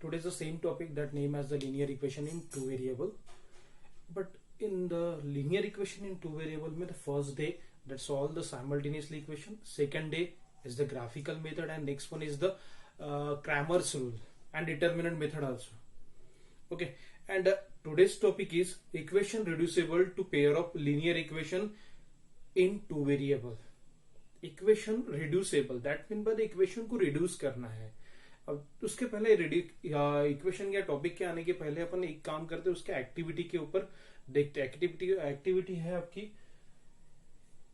Today is the same topic that name as the linear equation in two variable. But in the linear equation in two variable, में the first day that solve the simultaneously equation. Second day is the graphical method, and next one is the Cramer's rule and determinant method also. Okay, and today's topic is equation reducible to pair of linear equation in two variable. Equation reducible, that mean by equation को reduce करना है. अब उसके पहले equation या topic के आने के पहले अपन एक काम करते हैं, उसके एक्टिविटी के ऊपर देखते हैं. एक्टिविटी है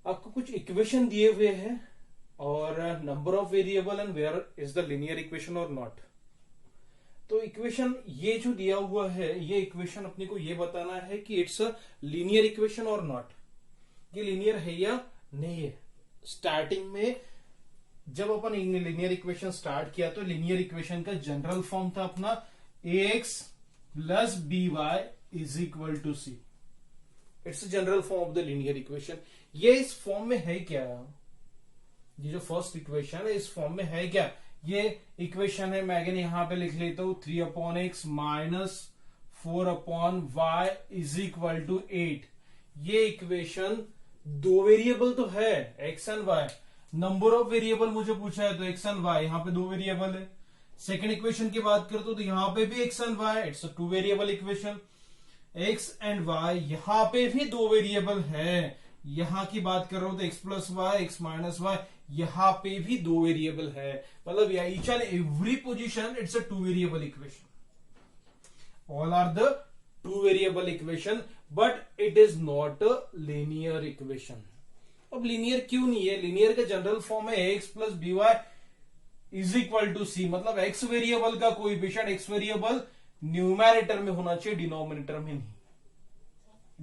आपको कुछ इक्वेशन दिए हुए हैं और number of variable and where is the linear equation और नॉट. तो इक्वेशन ये जो दिया हुआ है, ये इक्वेशन अपने को ये बताना है कि इट्स अ लीनियर इक्वेशन और नॉट. ये लीनियर है या नहीं है. स्टार्टिंग में जब अपन लीनियर इक्वेशन स्टार्ट किया तो लीनियर इक्वेशन का जनरल फॉर्म था अपना ax plus by is equal to c. It's general form of the linear equation. ये इस फॉर्म में है क्या? ये जो फर्स्ट इक्वेशन है इस फॉर्म में है क्या? ये इक्वेशन है, मैं अगेन यहां पे लिख लेता हूं 3/x minus 4/y is equal to 8. ये इक्वेशन दो वेरिएबल तो है x and y. Number of variable मुझे पूछा है तो x एंड y, यहां पे दो वेरिएबल है. सेकंड इक्वेशन की बात करते तो यहां पे भी x and y, it's a two variable equation. x and y यहां पे भी दो वेरिएबल है. यहां की बात कर रहा हूं तो x plus y, x minus y, यहां पे भी दो वेरिएबल है. मतलब each and every position it's a two variable equation. All are the two variable equation, but it is not a linear equation. अब लीनियर क्यों नहीं है? लीनियर का जनरल फॉर्म है x plus B Y is equal to C. मतलब x variable का coefficient, x variable numerator में होना चाहिए, डिनोमिनेटर में नहीं.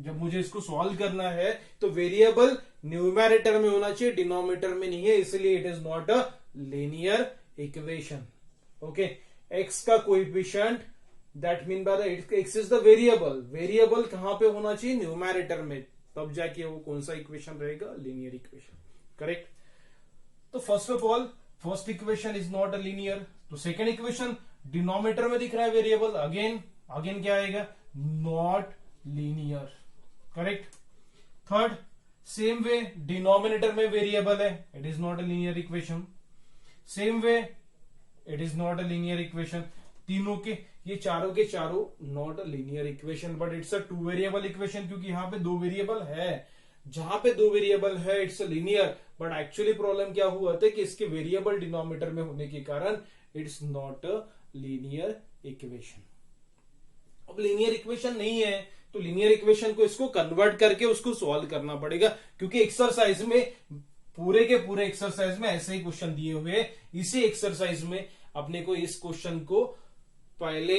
जब मुझे इसको सॉल्व करना है तो वेरिएबल न्यूमैरेटर में होना चाहिए, डिनोमिनेटर में नहीं है, इसलिए it is not a linear equation. Okay, x का coefficient, that mean by the x is the variable. Variable कहां पे होना चाहिए? न्यूमैरेटर में. तब जाके वो कौन सा इक्वेशन रहेगा? Linear equation. करेक्ट. तो first of all first equation is not a linear. तो सेकंड इक्वेशन डिनोमिनेटर में दिख रहा है वेरिएबल, अगेन क्या आएगा? Not linear. Correct. Third, same way denominator में वेरिएबल है, it is not a linear equation. Same way it is not a linear equation. तीनों के ये चारों के चारों not a linear equation, but it's a two variable equation, क्योंकि यहां पे दो वेरिएबल है. जहां पे दो वेरिएबल है it's a linear, but actually problem क्या हुआ था कि इसके वेरिएबल डिनोमिनेटर में होने के कारण it's not a linear equation. अब लीनियर इक्वेशन नहीं है तो लीनियर इक्वेशन को इसको कन्वर्ट करके उसको सॉल्व करना पड़ेगा, क्योंकि एक्सरसाइज में पूरे के पूरे एक्सरसाइज में ऐसे ही क्वेश्चन दिए हुए. इसी एक्सरसाइज में अपने को इस क्वेश्चन को पहले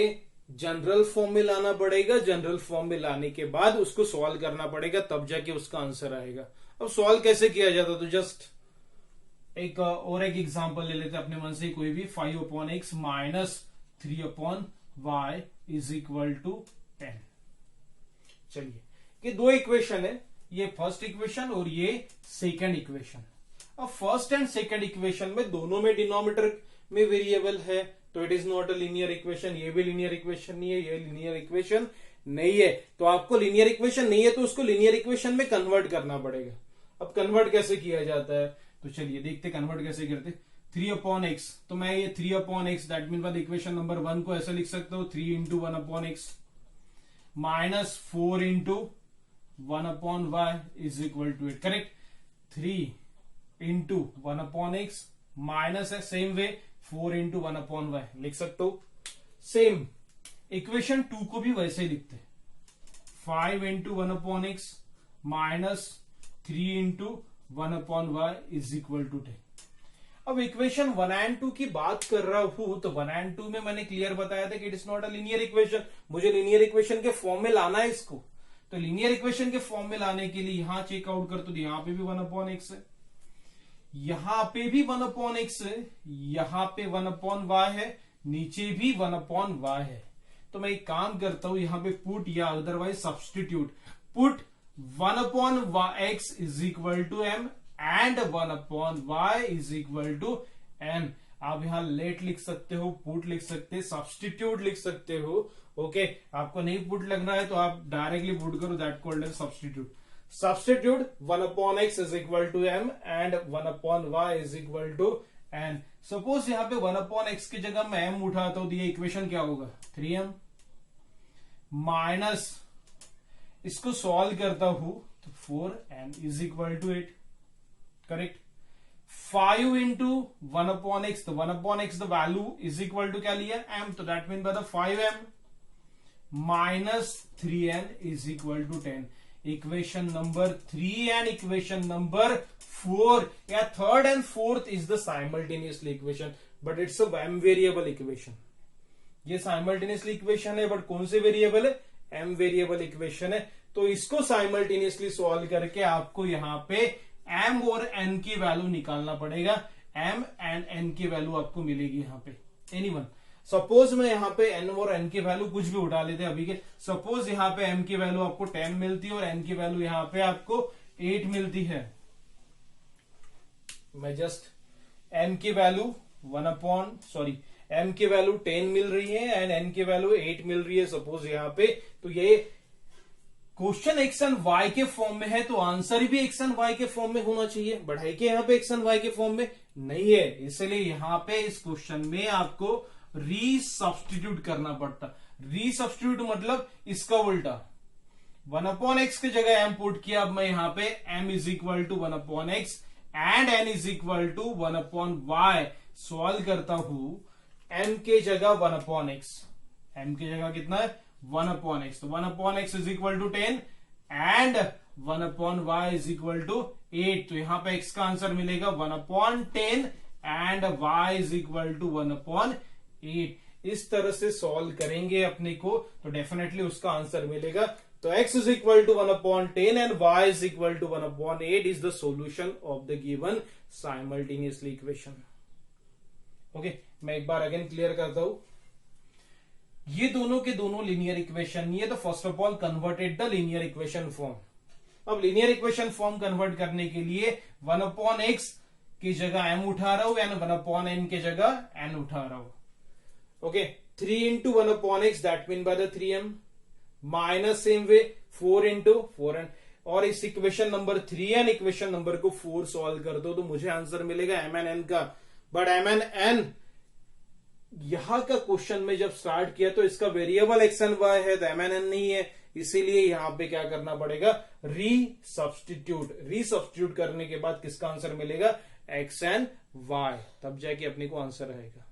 जनरल फॉर्म में लाना पड़ेगा. जनरल फॉर्म में लाने के बाद उसको सॉल्व करना पड़ेगा, तब जाके उसका आंसर आएगा. अब सॉल्व कैसे किया जाता? तो जस्ट एक एग्जांपल ले लेते अपने मन से, कोई भी 5/x minus 3/y is equal to 10. चलिए, ये दो इक्वेशन है, ये फर्स्ट इक्वेशन और ये सेकंड इक्वेशन. अब फर्स्ट एंड सेकंड इक्वेशन में दोनों में डिनोमिनेटर में वेरिएबल है, तो it is not a linear equation. ये भी लीनियर इक्वेशन नहीं है, ये लीनियर इक्वेशन नहीं है. तो आपको लीनियर इक्वेशन नहीं है तो उसको लीनियर इक्वेशन में कन्वर्ट करना पड़ेगा. अब कन्वर्ट कैसे किया जाता है? तो चलिए देखते कन्वर्ट कैसे करते. 3/x, तो मैं ये 3/x that mean equation number 1 को ऐसे लिख सकता हूं 3 into 1/x minus 4 into 1/y is equal to 8. Correct. 3 into 1/x minus है, सेम वे 4 इंटू 1/y लिख सकते हो. सेम इक्वेशन 2 को भी वैसे ही लिखते हैं, 5 into 1/x minus 3 into 1/y is equal to 10. अब इक्वेशन 1 एंड 2 की बात कर रहा हूं तो 1 एंड 2 में मैंने क्लियर बताया था कि it is not a linear equation. मुझे लीनियर इक्वेशन के फॉर्म में लाना है इसको. तो लीनियर इक्वेशन के फॉर्म में लाने के लिए यहां चेकआउट कर, तो यहां पे भी 1/x है, यहां पे भी 1/x है, यहां पे 1/y है, नीचे भी 1/y है. तो मैं एक काम करता हूं, यहां पे पुट या otherwise substitute. Put 1/x is equal to m and 1/y is equal to n. आप यहाँ लेट लिख सकते हो, पुट लिख सकते हो, सब्सटीट्यूट लिख सकते हो। ओके, आपको नहीं पुट लगना है तो आप डायरेक्टली पुट करो, that called as substitute. Substitute 1/x is equal to m and 1/y is equal to n। Suppose यहाँ पे 1/x की जगह मैं m उठाता हूं तो ये इक्वेशन क्या होगा, 3m माइनस इसको सॉल्व करता हूं तो 4n is equal to 8। Correct. 5 into 1/x, तो 1/x the value is equal to क्या लिया, m, तो that mean by the 5m minus 3n is equal to 10। Equation number 3 and equation number 4 या third and fourth is the simultaneously equation, but it's a m variable equation. ये simultaneously equation है but कौन से variable है, m variable equation है। तो इसको simultaneously solve करके आपको यहाँ पे m और n की वैल्यू निकालना पड़ेगा। m एंड n की वैल्यू आपको मिलेगी यहाँ पे एनीवन। सपोज मैं यहाँ पे n और n की वैल्यू कुछ भी उठा लेते हैं अभी के। सपोज यहाँ पे m की वैल्यू आपको 10 मिलती है और n की वैल्यू यहाँ पे आपको 8 मिलती है। मैं जस्ट m की वैल्यू m की वैल्यू 10 मिल रही है एंड n की वैल्यू 8 मिल रही है सपोज यहाँ पे। तो ये क्वेश्चन x एंड y के फॉर्म में है तो आंसर भी x एंड y के फॉर्म में होना चाहिए, बट है कि यहाँ पे x एंड y के फॉर्म में नहीं है, इसलिए यहाँ पे इस क्वेश्चन में आपको रीसब्स्टिट्यूट करना पड़ता। रीसब्स्टिट्यूट मतलब इसका उल्टा, 1/x की जगह m पुट किया, अब मैं यहाँ पे m is equal to 1/x and n is equal to 1/y solve करता हूं। m के जगह 1/x, m की जगह कितना है 1/x, तो 1/x is equal to 10 and 1/y is equal to 8। तो यहां पे x का आंसर मिलेगा 1/10 and y is equal to 1/8। इस तरह से सॉल्व करेंगे अपने को तो डेफिनेटली उसका आंसर मिलेगा। तो x is equal to 1/10 and y is equal to 1/8 is the solution of the given simultaneously equation. Okay, मैं एक बार अगेन क्लियर करता हूं। ये दोनों के दोनों लीनियर इक्वेशन, ये तो first of all converted the linear equation form. अब लीनियर इक्वेशन फॉर्म कन्वर्ट करने के लिए 1/x की जगह m उठा रहा हूं एंड 1/n की जगह n उठा रहा हूं। Okay, 3 into 1/x that mean by the 3m minus same way 4 into 4n, और इस equation number 3 and equation number को 4 सॉल्व कर दो तो मुझे आंसर मिलेगा m एंड n का। बट m एंड n यहां का क्वेश्चन में जब स्टार्ट किया तो इसका वेरिएबल x एंड y है तो m एंड n नहीं है, इसीलिए यहां पे क्या करना पड़ेगा, रीसब्स्टिट्यूट करने के बाद किसका आंसर मिलेगा, x एंड y, तब जाके अपने को आंसर आएगा।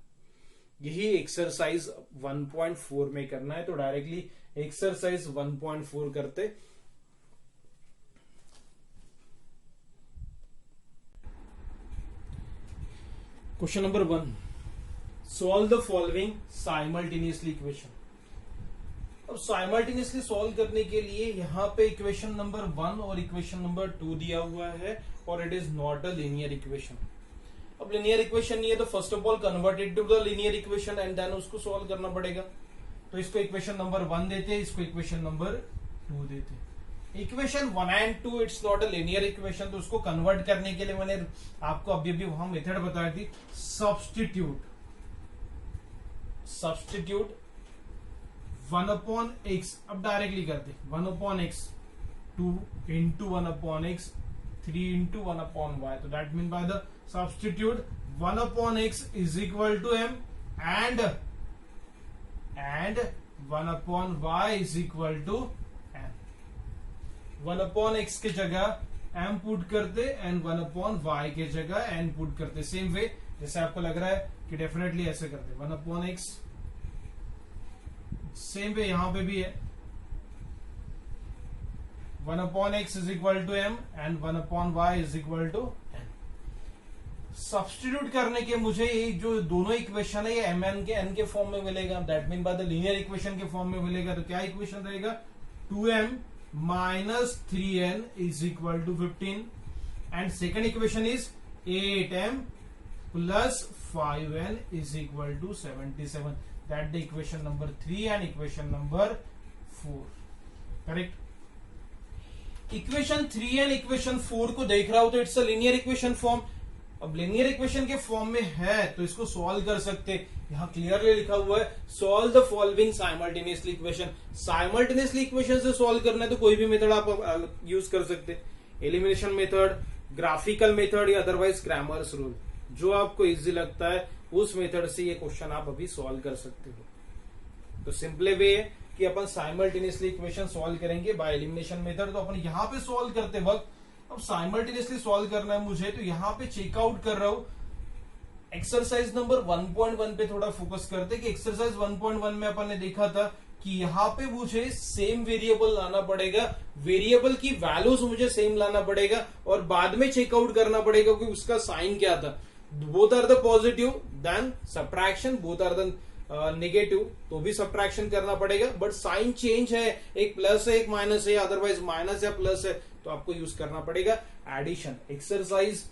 यही एक्सरसाइज 1.4 में करना है तो डायरेक्टली एक्सरसाइज 1.4 करते। Question number 1, solve the following simultaneously equation. अब साइमल्टेनियसली सॉल्व करने के लिए यहां पे इक्वेशन नंबर 1 और इक्वेशन नंबर 2 दिया हुआ है और it is not a linear equation. अब लीनियर इक्वेशन नहीं है तो first of all converted to the linear equation and then उसको सॉल्व करना पड़ेगा। तो इसको इक्वेशन नंबर 1 देते हैं, इसको इक्वेशन नंबर 2 देते हैं। Equation 1 and 2 it's not a linear equation, तो उसको कन्वर्ट करने के लिए मैंने आपको अभी अभी वहां मेथड बताई थी, सब्स्टिट्यूट 1/x। अब डायरेक्टली करते 1/x 2 into 1/x 3 into 1/y, तो that mean by the substitute 1/x is equal to m and 1/y is equal to m। 1/x की जगह m पुट करते एंड 1/y की जगह n पुट करते, same way जैसे आपको लग रहा है कि डेफिनेटली ऐसे करते 1/x, सेम वे यहां पे भी है 1/x is equal to m and 1/y is equal to n। Substitute करने के मुझे ये जो दोनों इक्वेशन है ये m n के n के फॉर्म में मिलेगा, that mean by the linear equation के फॉर्म में मिलेगा। तो क्या इक्वेशन रहेगा, 2m minus 3n is equal to 15 and second equation is 8m plus 5n is equal to 77, that the equation number 3 and equation number 4। Correct. Equation 3 and equation 4 को देख रहा हो तो it's a linear equation form, अब linear equation के form में है तो इसको सॉल्व कर सकते हैं। यहाँ क्लियरली लिखा हुआ है solve the following simultaneously equation. Simultaneously equation से सॉल्व करना है तो कोई भी मेथड आप यूज कर सकते हैं, एलिमिनेशन मेथड, ग्राफिकल मेथड या अदरवाइज क्रैमर्स रूल, जो आपको इजी लगता है उस मेथड से ये क्वेश्चन आप अभी सॉल्व कर सकते हो। तो सिंपल वे है कि अपन साइमल्टेनियसली इक्वेशन सॉल्व करेंगे बाय एलिमिनेशन मेथड। तो अपन यहाँ पे सॉल्व करते वक्त अब साइमल्टेनियसली सॉल्व करना है मुझे, तो यहाँ पे चेकआउट कर रहा हूं एक्सरसाइज नंबर 1.1 पे थोड़ा फोकस करते कि एक्सरसाइज 1.1 में अपन ने देखा था कि यहाँ पे मुझे सेम वेरिएबल लाना पड़ेगा, वेरिएबल की वैल्यूज मुझे सेम लाना पड़ेगा और बाद में चेकआउट करना पड़ेगा कि उसका साइन क्या था। Both are the positive then subtraction, both are the negative तो भी सब्ट्रैक्शन करना पड़ेगा, बट साइन चेंज है, एक प्लस है एक माइनस है, अदरवाइज माइनस या प्लस है तो आपको यूज करना पड़ेगा एडिशन। एक्सरसाइज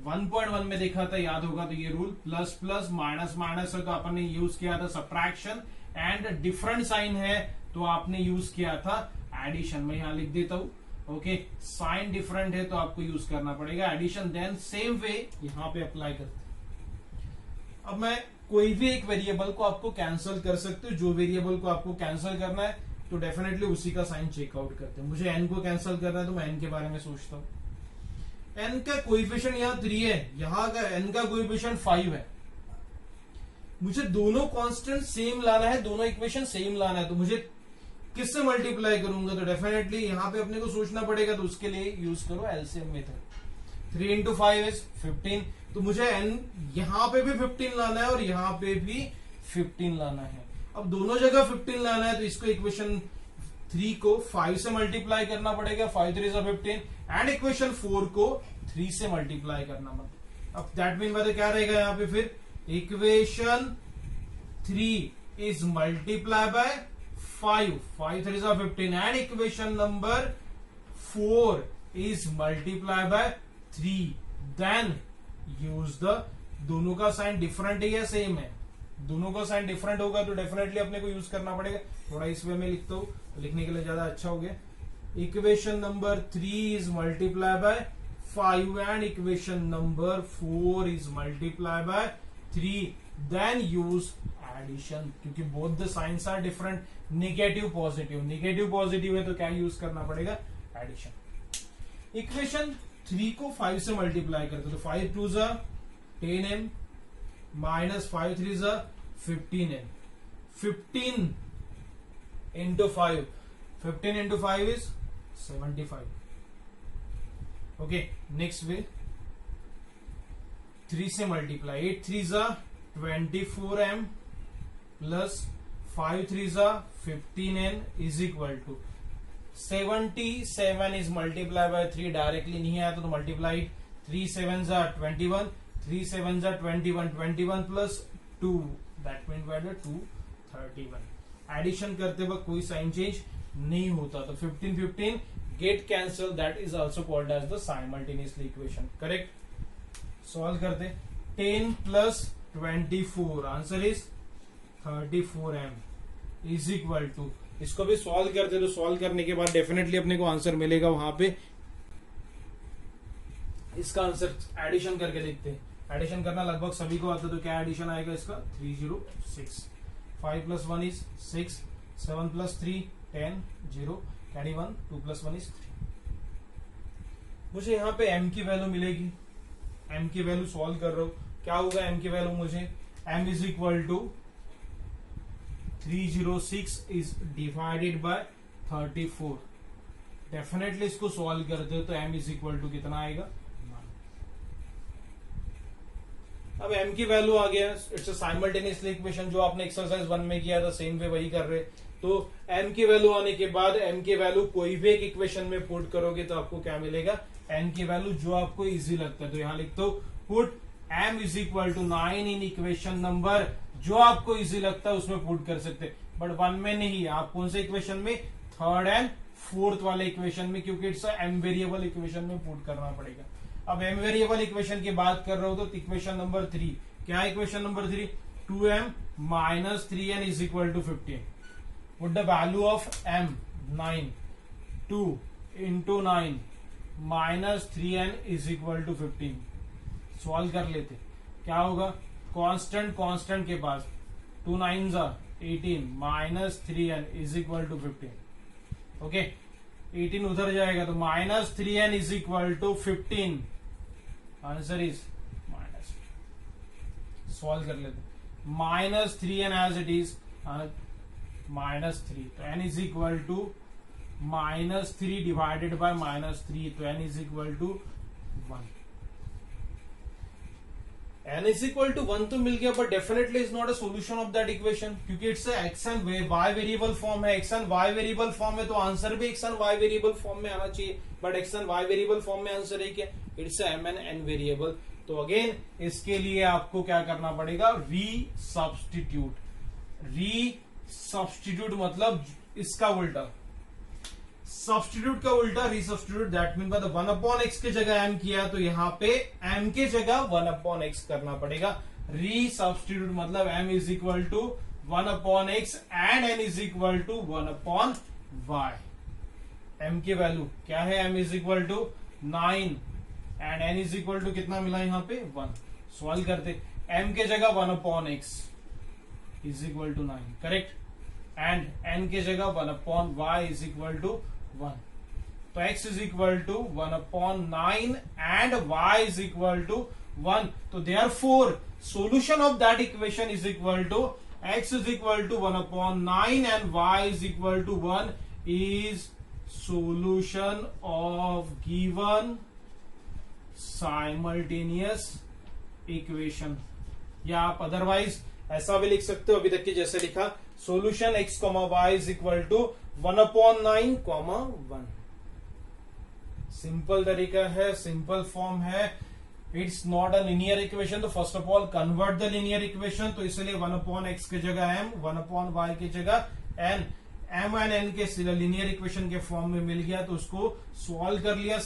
1.1 में देखा था, याद होगा तो ये rule, plus plus minus minus है तो आपने यूज किया था सब्ट्रैक्शन, एंड डिफरेंट साइन है तो आपने यूज किया था एडिशन। मैं यहां लिख देता हूं, ओके, साइन डिफरेंट है तो आपको यूज करना पड़ेगा एडिशन। देन सेम वे यहां पे अप्लाई करते। अब मैं कोई भी एक वेरिएबल को आपको कैंसिल कर सकते हो, जो वेरिएबल को आपको कैंसिल करना है तो डेफिनेटली उसी का साइन चेकआउट करते हैं। मुझे एन को कैंसिल करना है तो मैं एन के बारे में सोचता हूं, एन का कोएफिशिएंट यहाँ 3 है, यहाँ का एन का कोएफिशिएंट 5 है। मुझे दोनों कांस्टेंट सेम लाना है, दोनों इक्वेशन सेम लाना है, तो मुझे किससे मल्टीप्लाई करूंगा, तो डेफिनेटली यहाँ पे अपने को सोचना पड़ेगा, तो उसके लिए यूज करो एलसीएम मेथड। 3 into 5 is 15, तो मुझे एन यहाँ पे भी 15 लाना है और यहाँ पे भी 15 लाना है। अब दोनों जगह 15 लाना है तो इसको इक्वेशन 3 को 5 से मल्टीप्लाई करना पड़ेगा, 5 3 is 15, एंड इक्वेशन 4 को 3 से मल्टीप्लाई करना पड़ेगा। अब दैट मीन बात क्या रहेगा यहाँ पे, फिर equation 3 is multiplied by 5, 5 3 is 15, and equation number 4 is multiplied by 3, then use the, दोनों का साइन डिफरेंट है या सेम है, दोनों का साइन डिफरेंट होगा तो डेफिनेटली अपने को यूज करना पड़ेगा। थोड़ा इस वे में लिखता हूं, लिखने के लिए ज्यादा अच्छा हो गया। Equation number 3 is multiply by 5 and equation number 4 is multiply by 3, then use addition, क्योंकि both the signs are different, negative positive, negative positive है तो क्या यूज करना पड़ेगा, एडिशन। इक्वेशन 3 को 5 से मल्टीप्लाई करते तो 5 2 जा 10m माइनस 5 3 जा 15m, 15 into 5, 15 into 5 is 75. Okay, next way 3 से मल्टीप्लाई, 8 3 जा 24m प्लस 5 3 जा 15n is equal to 77 is multiplied by 3, directly नहीं आया तो मल्टीप्लाई 3 7 जा 21, 3 7 जा 21, 21 प्लस 2 दैट मीन 231। एडिशन करते वक्त कोई साइन चेंज नहीं होता तो 15 15 get cancel, that is also called as the simultaneously equation. Correct. Solve करते 10 plus 24, answer is 34m is equal to, इसको भी सॉल्व करते तो सॉल्व करने के बाद डेफिनेटली अपने को आंसर मिलेगा वहां पे। इसका आंसर एडिशन करके देखते हैं, एडिशन करना लगभग सभी को आता है तो क्या एडिशन आएगा इसका 306, 5 plus 1 is 6, 7 plus 3 10, 0 carry 1, 2 plus 1 is 3। मुझे यहाँ पे m की वैल्यू मिलेगी, m की वैल्यू सॉल्व कर रहा हूं, क्या होगा m की वैल्यू, मुझे m is equal to 306 is divided by 34, definitely इसको सॉल्व करते हो तो m इज इक्वल टू कितना आएगा। अब m की वैल्यू आ गया, इट्स अ साइमल्टेनियसली इक्वेशन, जो आपने एक्सरसाइज 1 में किया था सेम वे वही कर रहे। तो m की वैल्यू आने के बाद m की वैल्यू कोई भी एक इक्वेशन में पुट करोगे तो आपको क्या मिलेगा, n की वैल्यू जो आपको इजी लगता है। तो यहां लिखते हो put m is equal to 9 in equation number, जो आपको इजी लगता है उसमें पुट कर सकते, बट 1 में नहीं, आप कौन से इक्वेशन में, थर्ड एंड फोर्थ वाले इक्वेशन में, क्योंकि इट्स m वेरिएबल इक्वेशन में पुट करना पड़ेगा। अब m वेरिएबल इक्वेशन की बात कर रहा हूं तो इक्वेशन नंबर 3, क्या equation number 3, 2m minus 3n is equal to 15, put the value of m 9, 2 into 9 minus 3n is equal to 15, solve कर लेते, क्या होगा, कांस्टेंट के पास 2 9s are 18 minus 3n is equal to 15. Okay, 18 उधर जाएगा तो minus 3n is equal to 15. Answer is minus, solve कर लेते, minus 3n as it is minus 3, तो n is equal to minus 3 divided by minus 3, तो n is equal to 1. n is equal to 1 तो मिल गया, but definitely is not a solution of that equation, क्योंकि it's X and Y variable form है. X and Y variable form है तो answer भी x and Y variable form में आना चाहिए, but X and Y variable form में answer है क्या, it's M and N variable. तो अगेन इसके लिए आपको क्या करना पड़ेगा, री सब्स्टिट्यूट मतलब इसका उल्टा, सब्स्टिट्यूट का उल्टा री substitute. That mean by the 1 upon x की जगह m किया तो यहाँ पे m के जगह 1 अपॉन एक्स करना पड़ेगा. री सब्स्टिट्यूट मतलब m is equal to 1 upon X and n is equal to 1 upon y. m की वैल्यू क्या है, m is equal to 9 and n is equal to कितना मिला यहाँ पे 1. सॉल्व करते, m के जगह 1 upon X is equal to 9, correct, and n के जगह 1 upon y is equal to 1. तो x is equal to 1 upon 9 and y is equal to 1. तो therefore solution of that equation is equal to x is equal to 1 upon 9 and y is equal to 1 is solution of given simultaneous equation. या आप otherwise ऐसा भी लिख सकते हो, अभी तक की जैसे लिखा, solution x, y is equal to 1 upon 9, 1. Simple तरीका है, सिंपल फॉर्म है. It's not a linear equation, तो first of all convert the linear equation. तो इसलिए 1 अपॉन एक्स की जगह m, 1 अपॉन y की जगह n, m एंड n के लीनियर इक्वेशन के फॉर्म में मिल गया, तो उसको सॉल्व कर लिया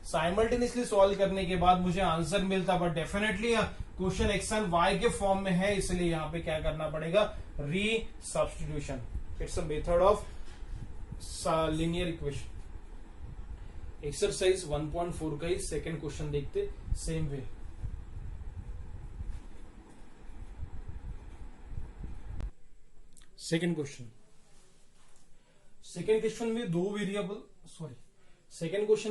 साइमल्टेनियसली सॉल्व करने के बाद मुझे आंसर मिलता, but definitely question x and Y के फॉर्म में है, इसलिए यहां पे क्या करना पड़ेगा, resubstitution. It's a method of linear equation. Exercise 1.4 का ही सेकेंड क्वेश्चन देखते, सेम वे. सेकेंड क्वेश्चन में सेकेंड क्वेश्चन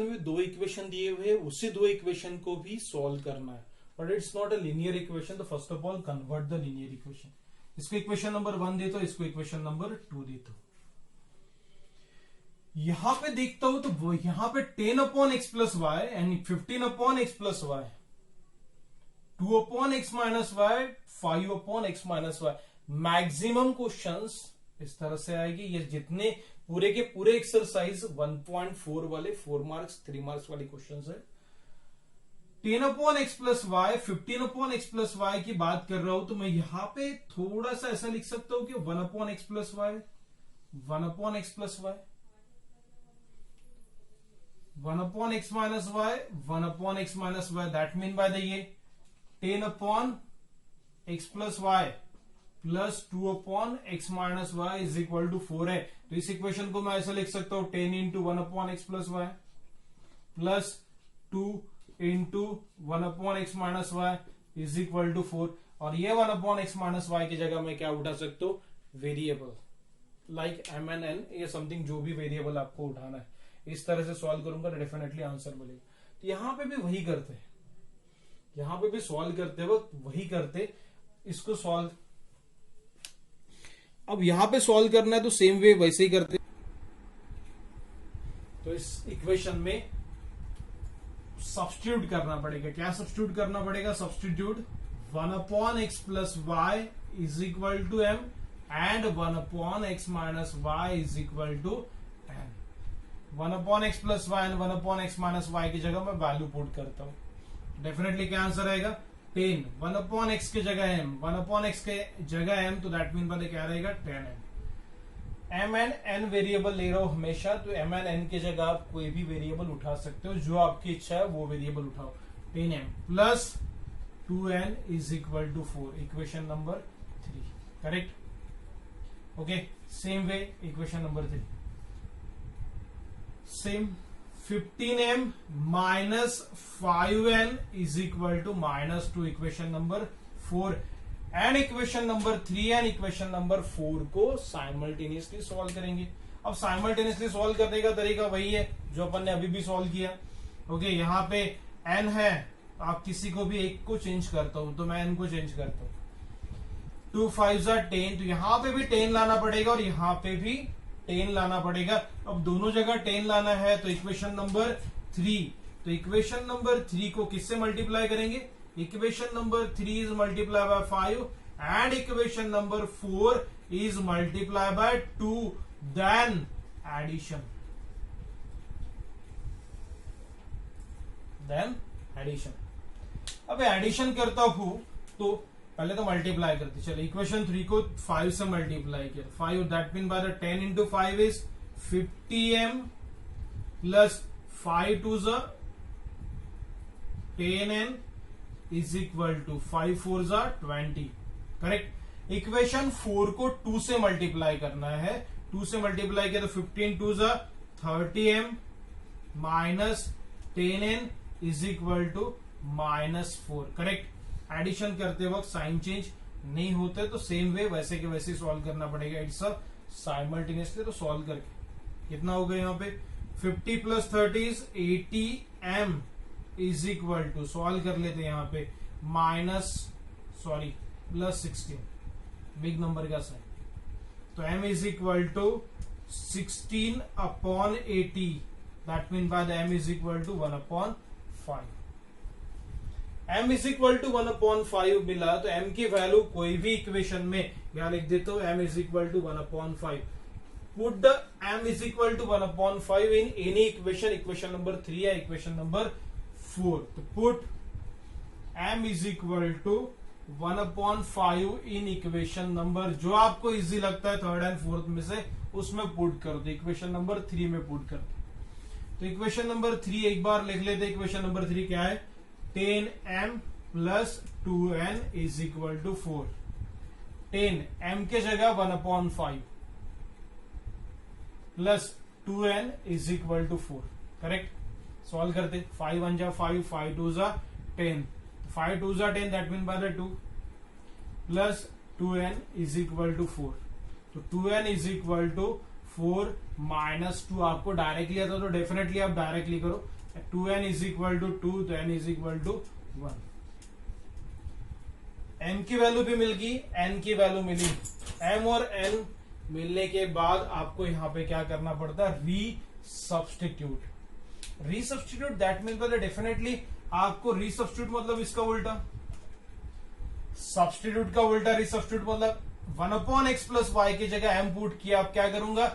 में दो इक्वेशन दिए हुए हैं, उसी दो इक्वेशन को भी सॉल्व करना है, but it's not a linear equation. तो first of all convert the linear equation. इसको इक्वेशन नंबर 1 देता हूं, इसको इक्वेशन नंबर 2 देता हूं. यहां पे देखता हूं तो यहां पे 10 upon X plus Y and 15 upon X plus Y, 2 upon X minus Y, 5 upon X minus Y. Maximum questions इस तरह से आएगी. ये जितने पूरे के पूरे एक्सरसाइज 1.4 वाले 4 मार्क्स 3 मार्क्स वाले क्वेश्चंस है. 10 upon X plus Y, 15 upon X plus Y की बात कर रहा हूं, तो मैं यहां पे थोड़ा सा ऐसा लिख सकता हूं कि 1 upon X plus Y, 1 upon X plus Y, 1 upon X minus Y, 1 upon X minus Y. That mean by the ये 10 upon X plus Y plus 2 upon X minus Y is equal to 4 है. तो इस equation को मैं ऐसा लिख सकता हूं 10 into 1 upon X plus Y plus 2 into 1 upon X minus Y is equal to 4. और ये 1 अपॉन एक्स माइनस वाई की जगह मैं क्या उठा सकता हूं, variable like M N N, ये समथिंग जो भी वेरिएबल आपको उठाना है. इस तरह से सॉल्व करूंगा तो डेफिनेटली आंसर मिलेगा. तो यहां पे भी वही करते, यहां पे भी सॉल्व करते वक्त वही करते, इसको सॉल्व. अब यहां पे सॉल्व करना है तो सेम वे वैसे ही करते. तो इस इक्वेशन में सब्स्टिट्यूट करना पड़ेगा. क्या सब्स्टिट्यूट करना पड़ेगा, substitute 1 upon X plus Y is equal to M and 1 upon X minus Y is equal to M. 1 upon X plus Y and 1 upon X minus Y की जगह मैं वैल्यू पुट करता हूं. डेफिनेटली क्या answer आएगा, 10. 1 upon x की जगह m, 1 upon x के जगह m, तो दैट मीन पहले क्या रहेगा 10m. m and n variable ले रहा हूं हमेशा, तो m एंड n की जगह आप कोई भी वेरिएबल उठा सकते हो, जो आपकी इच्छा है वो वेरिएबल उठाओ. 10m plus 2n is equal to 4. Equation number 3, correct. Okay, same way equation number 3, same 15m minus 5n is equal to -2, equation number 4 and equation number 3 and equation number 4 को साइमल्टेनियसली सॉल्व करेंगे। अब simultaneously solve करने का तरीका वही है जो अपन ने अभी भी सॉल्व किया। ओके, यहाँ पे n है, आप किसी को भी एक को चेंज करता हूं तो मैं n को चेंज करता हूं। 2 5 10, तो यहाँ पे भी 10 लाना पड़ेगा और यहाँ पे भी 10 लाना पड़ेगा। अब दोनों जगह 10 लाना है तो इक्वेशन नंबर 3, तो इक्वेशन नंबर 3 को किससे मल्टीप्लाई करेंगे? Equation number 3 is multiply by 5 and equation number 4 is multiply by 2, then addition. अब एडिशन करता हूं तो पहले तो मल्टीप्लाई करते, चलो इक्वेशन 3 को 5 से मल्टीप्लाई किया, 5 that mean by the 10 into 5 is 50m plus 5 2 ज़ा 10n इज इक्वल टू 5 4 ज़ा 20, करेक्ट। इक्वेशन 4 को 2 से मल्टीप्लाई करना है, 2 से मल्टीप्लाई किया तो 15 2 ज़ा 30m minus 10n is equal to -4, correct. Addition करते वक्त साइन चेंज नहीं होते तो सेम वे वैसे के वैसे सॉल्व करना पड़ेगा। इट्स अ साइमल्टेनियसली, तो सॉल्व करके कितना हो गया यहाँ पे 50 plus 30 is 80m is equal to, solve कर लेते हैं यहाँ पे प्लस 16, बिग नंबर का साइन, तो m is equal to 16 upon 80, that mean by the m is equal to 1/5। m is equal to 1/5 मिला तो m की वैल्यू कोई भी इक्वेशन में यहां लिख देता हूं, m is equal to 1/5। Put the m is equal to 1/5 in any equation number 3 या इक्वेशन नंबर 4, तो put m is equal to 1/5 in equation number जो आपको इजी लगता है थर्ड एंड फोर्थ में से, उसमें पुट कर दो, इक्वेशन नंबर 3 में पुट कर दो। तो इक्वेशन नंबर 3 एक बार लिख लेते, इक्वेशन नंबर 3 क्या है? 10m plus 2n is equal to 4। 10 m के जगह 1/5 plus 2n is equal to 4, correct. Solve करते, 5 1 जा 5, 5 2 जा 10, 5 2 जा 10 that mean by the 2 plus 2n is equal to 4, तो 2n is equal to 4 minus 2, आपको डायरेक्टली आता तो डेफिनेटली आप डायरेक्टली करो, 2n इज इक्वल टू 2 तो n is equal to 1। m की वैल्यू भी मिल गई, n की वैल्यू मिली, m और n मिलने के बाद आपको यहां पे क्या करना पड़ता है? रीसब्स्टिट्यूट दैट मीन मतलब डेफिनेटली आपको रीसब्स्टिट्यूट मतलब इसका उल्टा, सब्स्टिट्यूट का उल्टा रीसब्स्टिट्यूट मतलब 1/x प्लस वाई की जगह m पुट किया, अब क्या करूंगा?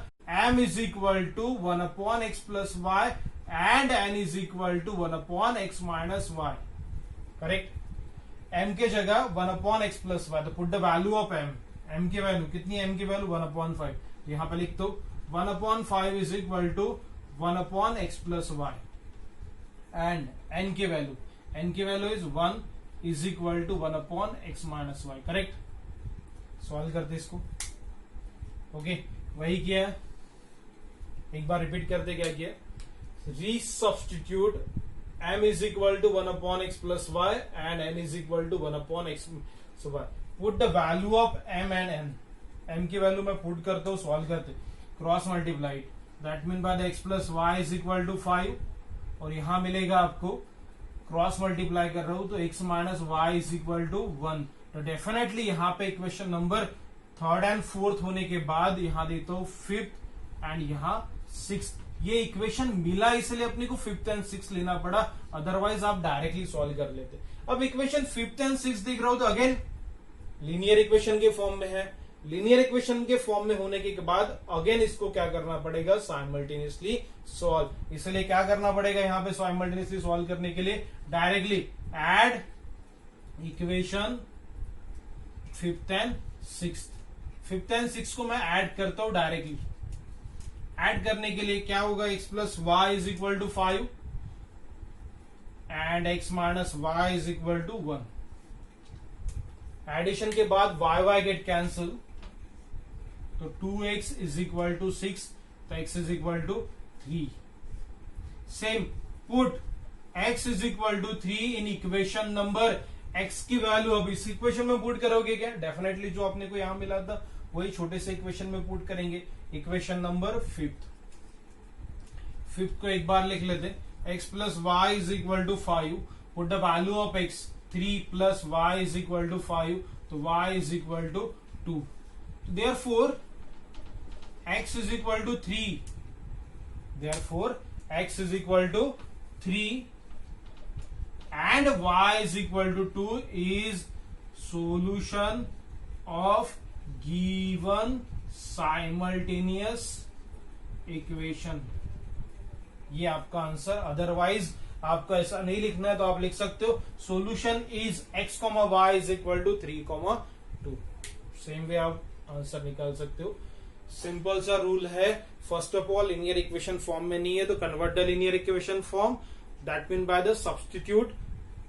m is equal to 1/x plus Y and n is equal to 1/x minus y, correct. m के जगह 1/x प्लस वाई, तो put the value of m की वैल्यू कितनी है? m की वैल्यू 1/5, तो यहां पे लिख दो 1/5 is equal to 1/x plus Y and n की value is 1 is equal to 1/x minus y, correct. Solve करते इसको, ओके वही किया, एक बार रिपीट करते क्या किया? Resubstitute m is equal to 1/x plus y and n is equal to 1/x so y. Put the value of m and n. m की value मैं पुट करता हूँ, सॉल्व करते, cross multiplied, that mean by the x plus Y is equal to 5, और यहां मिलेगा आपको cross multiply कर रहा हूं तो x minus Y is equal to 1। तो डेफिनेटली यहां पे equation number third and fourth होने के बाद यहां देता हूं फिफ्थ एंड यहां सिक्स्थ। ये इक्वेशन मिला इसलिए अपने को फिफ्थ एंड सिक्स लेना पड़ा, अदरवाइज आप डायरेक्टली सॉल्व कर लेते। अब इक्वेशन फिफ्थ एंड सिक्स दिख रहा हो तो अगेन लीनियर इक्वेशन के फॉर्म में है, लीनियर इक्वेशन के फॉर्म में होने के बाद अगेन इसको क्या करना पड़ेगा? Simultaneously solve. इसलिए क्या करना पड़ेगा यहां पे साइमल्टेनियसली सॉल्व करने के लिए? Directly add equation fifth and six. Fifth and six को मैं ऐड करता हूं डायरेक्टली। ऐड करने के लिए क्या होगा? x plus Y is equal to 5 and x minus Y is equal to 1। Addition के बाद y गेट कैंसिल, तो 2x इज इक्वल टू 6, तो x is equal to 3। Same put x is equal to 3 in equation number, x की value अब इस equation में put करोगे क्या, डेफिनेटली जो अपने को यहां मिला था वही छोटे से इक्वेशन में पुट करेंगे, इक्वेशन नंबर फिफ्थ को एक बार लिख लेते, x plus Y is equal to 5, put the value of x 3 plus Y is equal to 5, तो y is equal to 2, therefore x is equal to 3, therefore x is equal to 3 and y is equal to 2 is solution of given simultaneous equation. ये आपका answer, otherwise आपको ऐसा नहीं लिखना है तो आप लिख सकते हो solution is x, y is equal to 3, 2. Same way आप आंसर निकाल सकते हो. सिंपल सा रूल है. First of all linear equation form में नहीं है तो convert the linear equation form, that mean by the substitute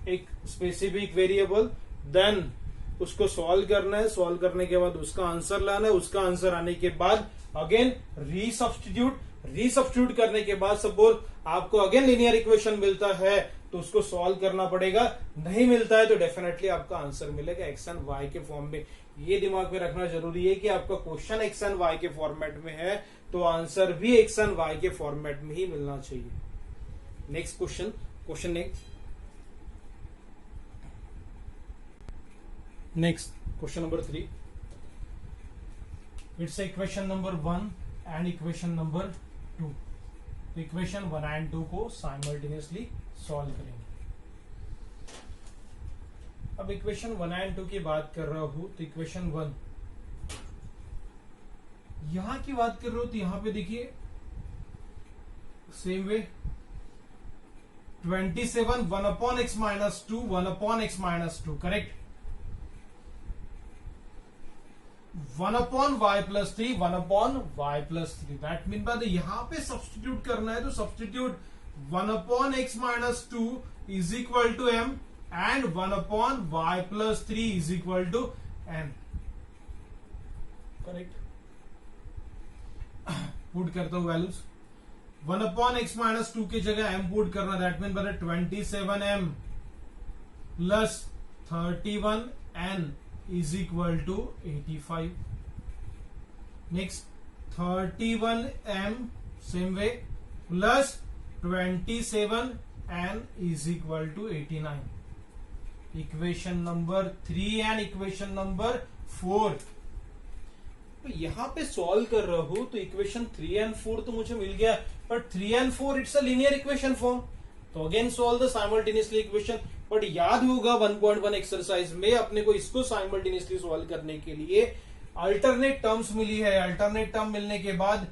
एक स्पेसिफिक वेरिएबल, देन उसको सॉल्व करना है, सॉल्व करने के बाद उसका आंसर लाना है, उसका आंसर आने के बाद अगेन रीसब्स्टिट्यूट करने के बाद सपोज आपको अगेन लीनियर इक्वेशन मिलता है तो उसको सॉल्व करना पड़ेगा, नहीं मिलता है तो डेफिनेटली आपका आंसर मिलेगा एक्स एंड वाई के फॉर्म में. ये दिमाग में रखना जरूरी है कि आपका क्वेश्चन एक्स एंड वाई के फॉर्मेट में है तो आंसर भी एक्स एंड वाई के फॉर्मेट में ही मिलना चाहिए. Next question next question number 3. It's equation number 1 and equation number 2. Equation 1 and 2 को साइमल्टेनियसली सॉल्व करेंगे. अब इक्वेशन 1 एंड 2 की बात कर रहा हूं तो इक्वेशन 1 यहां की बात कर रहा हूं तो यहां पे देखिए same way 27 1 upon x minus 2 1 upon x minus 2, correct. 1 upon y plus 3 1 upon y plus 3, that mean by यहां पे सब्स्टिट्यूट करना है तो substitute 1 upon x minus 2 is equal to m and 1 upon y plus 3 is equal to m, correct. Put करता हूं values. 1 upon x minus 2 की जगह m put करना, that mean bye 27m plus 31n is equal to 85. Next 31m same way plus 27n is equal to 89. Equation number 3 and equation number 4. तो यहां पे solve कर रहा हूं तो इक्वेशन 3 एंड 4 तो मुझे मिल गया, but 3 and 4 it's a linear equation form, तो again solve the simultaneously equation. But याद होगा 1.1 एक्सरसाइज में अपने को इसको साइमल्टेनियसली सॉल्व करने के लिए अल्टरनेट टर्म्स मिली है. अल्टरनेट टर्म मिलने के बाद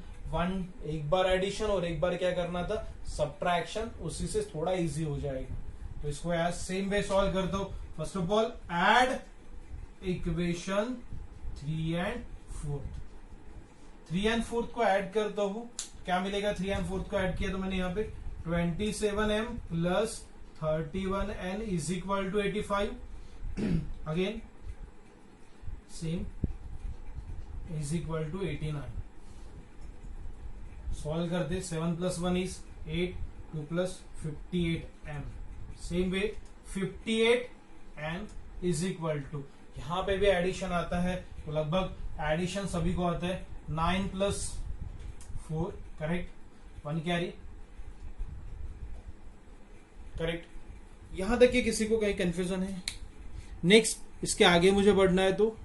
एक बार एडिशन और एक बार क्या करना था, सब्ट्रैक्शन, उसी से थोड़ा इजी हो जाएगा. तो इसको यार सेम वे सॉल्व कर दो. First of all add equation 3 and 4. 3 and 4 को ऐड करता हूं, क्या मिलेगा. 3 एंड 4 को ऐड किया तो मैंने यहाँ पे 27m plus 31n is equal to 85. Again same is equal to 89. Solve कर दे. 7 plus 1 is 8, 2 plus 58m. Same way 58n is equal to, यहां पे भी एडिशन आता है तो लगभग एडिशन सभी को आता है. 9 plus 4, करेक्ट. 1 carry, correct. यहां तक कि किसी को कहीं कंफ्यूजन है. नेक्स्ट इसके आगे मुझे बढ़ना है तो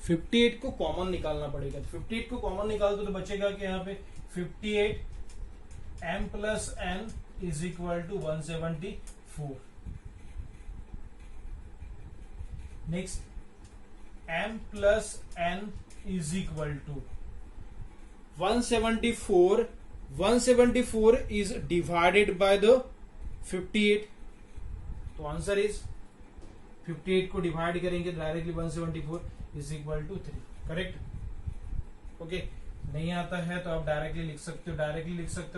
58 को कॉमन निकालना पड़ेगा. 58 को कॉमन निकाल दो तो बचेगा कि यहाँ पे 58 m plus n is equal to 174. Next m plus n is equal to 174. 174 is divided by the 58. तो आंसर इज 58 को डिवाइड करेंगे directly 174 is equal to 3, correct. Okay, नहीं आता है तो आप डायरेक्टली लिख सकते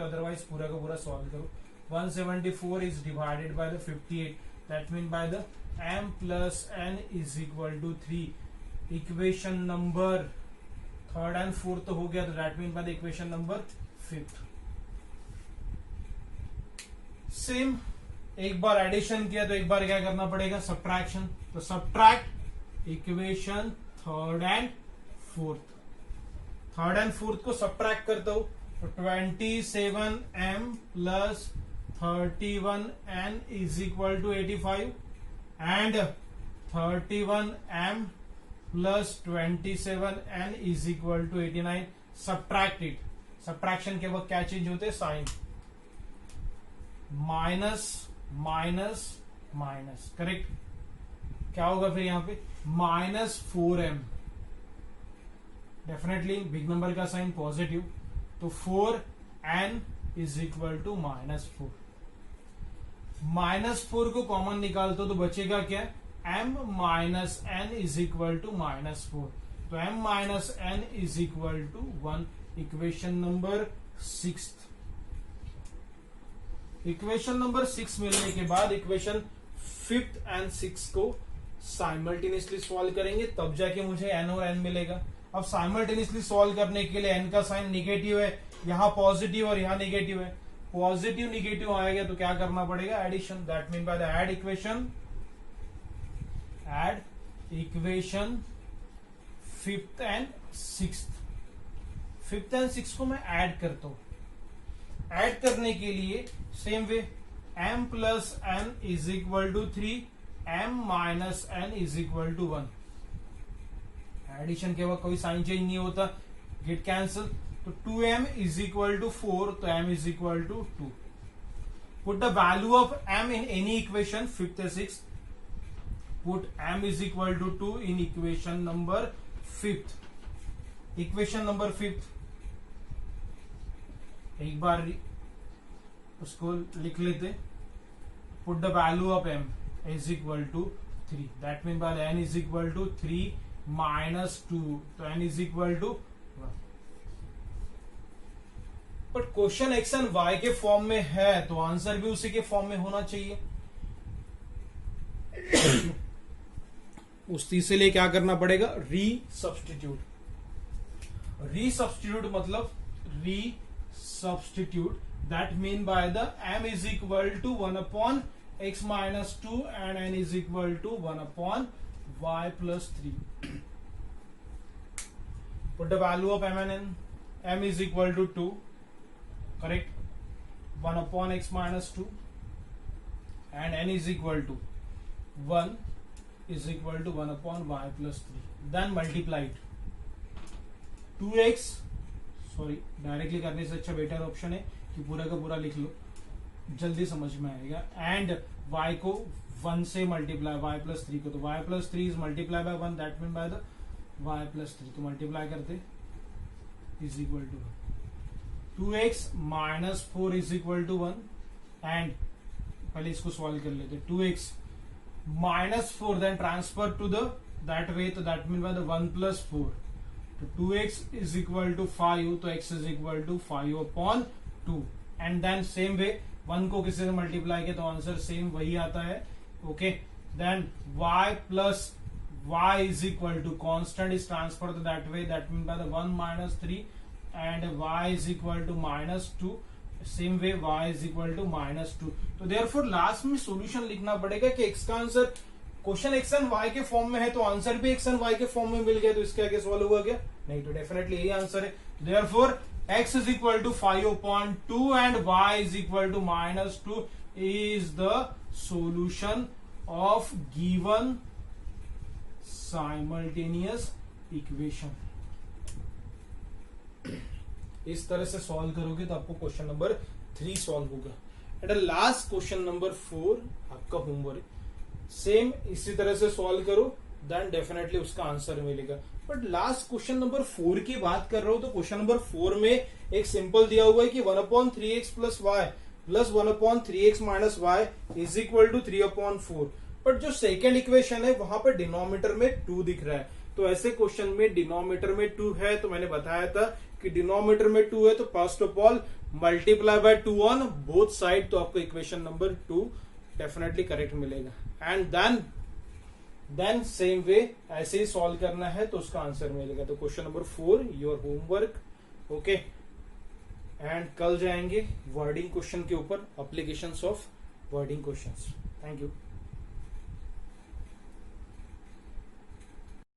हो, अदरवाइज पूरा का पूरा सॉल्व करो. 174 is divided by the 58, that mean by the m plus n is equal to 3. Equation number 3rd and 4th तो हो गया, तो that mean by the equation number 5th. Same एक बार एडिशन किया तो एक बार क्या करना पड़ेगा, सब्ट्रैक्शन। तो subtract equation third and fourth को सब्ट्रैक्ट करता हूं तो 27m plus 31n is equal to 85 and 31m plus 27n is equal to 89। Subtract it, subtraction के वक्त क्या चेंज होते हैं, sign, minus minus minus, correct. क्या होगा फिर यहां पे, -4m, डेफिनेटली बिग नंबर का साइन पॉजिटिव, तो 4n इज इक्वल टू -4। -4 को कॉमन निकालते तो बचेगा क्या, m minus n is equal to -4, तो m minus n is equal to 1। Equation number 6। Equation number 6 मिलने के बाद इक्वेशन 5th एंड 6 को साइमल्टेनियसली सॉल्व करेंगे, तब जाके मुझे n और n मिलेगा। अब साइमल्टेनियसली सॉल्व करने के लिए n का साइन निगेटिव है, यहां पॉजिटिव और यहां निगेटिव है, पॉजिटिव निगेटिव आएगा तो क्या करना पड़ेगा, addition. That mean by the add equation 5th and 6th। 5th and 6th को मैं ऐड करता हूं। ऐड करने के लिए same way m plus n is equal to 3, m minus n is equal to 1। Addition के वक्त कोई साइन चेंज नहीं होता, गेट कैंसिल, तो 2m इज इक्वल टू 4, तो m is equal to 2। Put the value of m in any equation 5th and 6th, put m is equal to 2 in equation number 5th। Equation number 5th एक बार उसको लिख लेते, put the value of m is equal to 3, that mean by n is equal to 3 minus 2, तो n is equal to 1। But question x and Y के form में है तो आंसर भी उसी के फॉर्म में होना चाहिए। उस चीज से लिए क्या करना पड़ेगा, री सब्सटीट्यूट। री सब्सटीट्यूट मतलब re substitute, that mean by the m is equal to 1 upon x minus 2 and n is equal to 1 upon y plus 3। Put the value of m and n, m is equal to 2, correct, 1 upon x minus 2 and n is equal to 1 is equal to 1 upon y plus 3, then multiplied 2x, sorry directly करने से अच्छा better option है कि पूरा का पूरा लिख लो, जल्दी समझ में आएगा। एंड y को 1 से मल्टीप्लाई, y प्लस 3 को, तो y plus 3 is multiply by 1, that mean by the y plus 3, तो मल्टीप्लाई करते is equal to 2x minus 4 is equal to 1, and पहले इसको सॉल्व कर लेते, 2x minus 4 then transfer to the that way, तो that mean by the 1 plus 4, तो 2x is equal to 5, तो x is equal to 5 upon 2, and then same way 1 को किसी से मल्टीप्लाई किया तो आंसर सेम वही आता है, okay. Then y plus y is equal to constant is transfer to that way, that mean by the 1 minus 3 and y is equal to minus 2, same way y is equal to minus 2। तो therefore last में solution लिखना पड़ेगा कि x का answer, question x and Y के form में है तो आंसर भी एक्स एंड वाई के फॉर्म में मिल गया, तो इसके आगे सॉल्व हुआ क्या, नहीं, तो डेफिनेटली यही आंसर है। Therefore x is equal to 5/2 and y is equal to -2 is the solution of given simultaneous equation. इस तरह से सॉल्व करोगे तो आपको क्वेश्चन नंबर 3 सॉल्व होगा। एट लास्ट क्वेश्चन नंबर 4 आपका होमवर्क सेम इसी तरह से सॉल्व करो, देन डेफिनेटली उसका आंसर मिलेगा। बट लास्ट क्वेश्चन नंबर 4 की बात कर रहा हूं तो क्वेश्चन नंबर 4 में एक सिंपल दिया हुआ है कि 1/3x plus Y plus 1/3x minus Y is equal to 3/4। But जो सेकेंड इक्वेशन है वहां पर डिनोमिनेटर में 2 दिख रहा है, तो ऐसे क्वेश्चन में डिनोमिनेटर में 2 है तो मैंने बताया था कि डिनोमिनेटर में 2 है तो first of all multiply by 2 on both side, तो आपको इक्वेशन नंबर 2 डेफिनेटली करेक्ट मिलेगा। एंड देन सेम वे ऐसे ही सॉल्व करना है तो उसका आंसर मिलेगा। तो question number 4 your homework, okay. And कल जाएंगे वर्डिंग क्वेश्चन के ऊपर, applications of wording questions. Thank you.